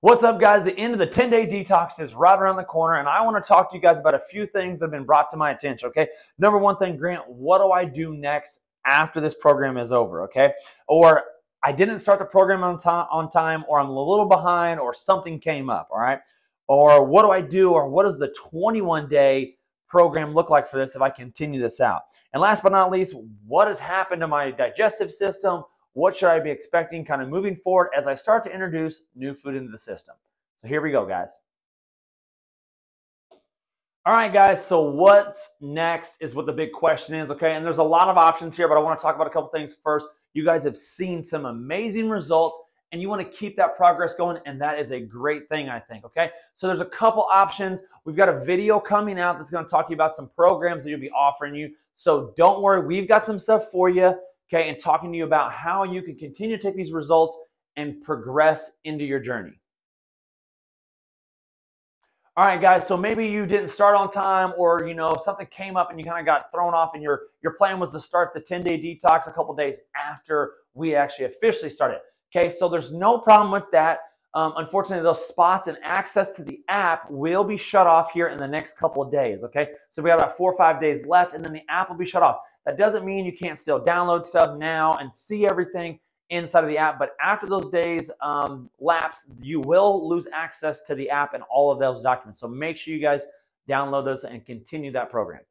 What's up, guys? The end of the 10-day detox is right around the corner, and I want to talk to you guys about a few things that have been brought to my attention, okay? Number one thing, Grant, what do I do next after this program is over, okay? Or I didn't start the program on time, or I'm a little behind, or something came up, all right? Or what do I do, or what does the 21-day program look like for this if I continue this out? And last but not least, what has happened to my digestive system? What should I be expecting kind of moving forward as I start to introduce new food into the system? So here we go, guys. All right, guys, so what's next is what the big question is, okay? And there's a lot of options here, but I want to talk about a couple things first. You guys have seen some amazing results, and you want to keep that progress going, and that is a great thing, I think, okay? So there's a couple options. We've got a video coming out that's going to talk to you about some programs that you'll be offering you. So don't worry, we've got some stuff for you. Okay, and talking to you about how you can continue to take these results and progress into your journey. All right, guys, so maybe you didn't start on time, or something came up and you kind of got thrown off, and your plan was to start the 10-day detox a couple days after we actually officially started. Okay, so there's no problem with that. Unfortunately, those spots and access to the app will be shut off here in the next couple of days, okay? So we have about 4 or 5 days left, and then the app will be shut off. That doesn't mean you can't still download stuff now and see everything inside of the app, but after those days lapse, you will lose access to the app and all of those documents. So make sure you guys download those and continue that program.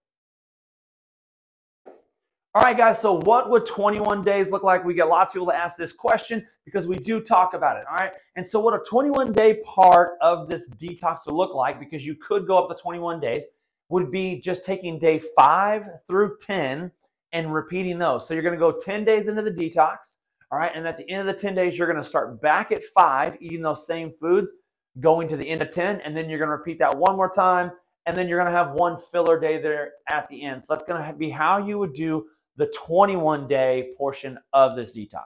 All right, guys, so what would 21 days look like? We get lots of people to ask this question because we do talk about it, all right? And so what a 21-day part of this detox would look like, because you could go up to 21 days, would be just taking day 5 through 10 and repeating those. So you're going to go 10 days into the detox, all right? And at the end of the 10 days, you're going to start back at 5, eating those same foods, going to the end of 10, and then you're going to repeat that one more time, and then you're going to have one filler day there at the end. So that's going to be how you would do the 21-day portion of this detox.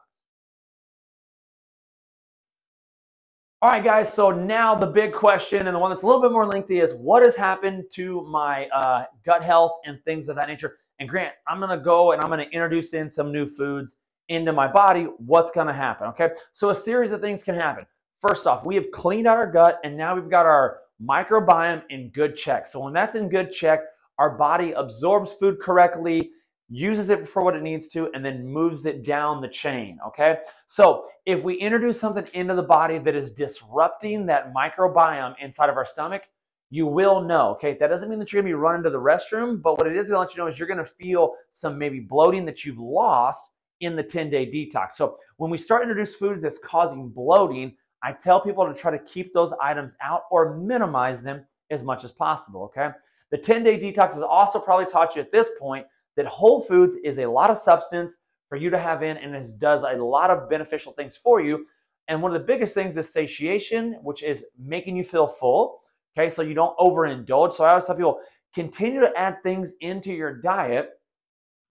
All right, guys, so now the big question, and the one that's a little bit more lengthy, is what has happened to my gut health and things of that nature? And Grant, I'm going to go and I'm going to introduce in some new foods into my body. What's going to happen, okay? So a series of things can happen. First off, we have cleaned out our gut, and now we've got our microbiome in good check. So when that's in good check, our body absorbs food correctly, uses it for what it needs to, and then moves it down the chain, okay? So if we introduce something into the body that is disrupting that microbiome inside of our stomach, you will know, okay? That doesn't mean that you're going to be running to the restroom, but what it is going to let you know is you're going to feel some maybe bloating that you've lost in the 10-day detox. So when we start to introduce foods that's causing bloating, I tell people to try to keep those items out or minimize them as much as possible, okay? The 10-day detox has also probably taught you at this point that whole foods is a lot of substance for you to have in, and it does a lot of beneficial things for you. And one of the biggest things is satiation, which is making you feel full. Okay, so you don't overindulge. So I always tell people, continue to add things into your diet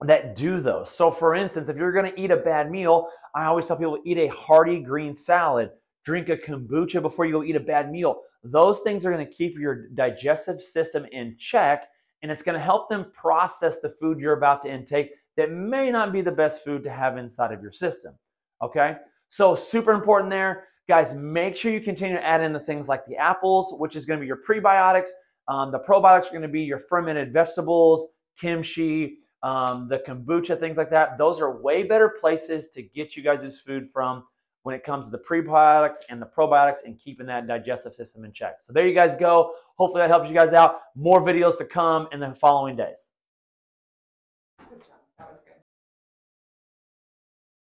that do those. So for instance, if you're going to eat a bad meal, I always tell people, eat a hearty green salad, drink a kombucha before you go eat a bad meal. Those things are going to keep your digestive system in check, and it's going to help them process the food you're about to intake that may not be the best food to have inside of your system, okay? So super important there. Guys, make sure you continue to add in the things like the apples, which is going to be your prebiotics. The probiotics are going to be your fermented vegetables, kimchi, the kombucha, things like that. Those are way better places to get you guys' food from when it comes to the prebiotics and the probiotics and keeping that digestive system in check. So there you guys go. Hopefully that helps you guys out. More videos to come in the following days. Good job. That was good.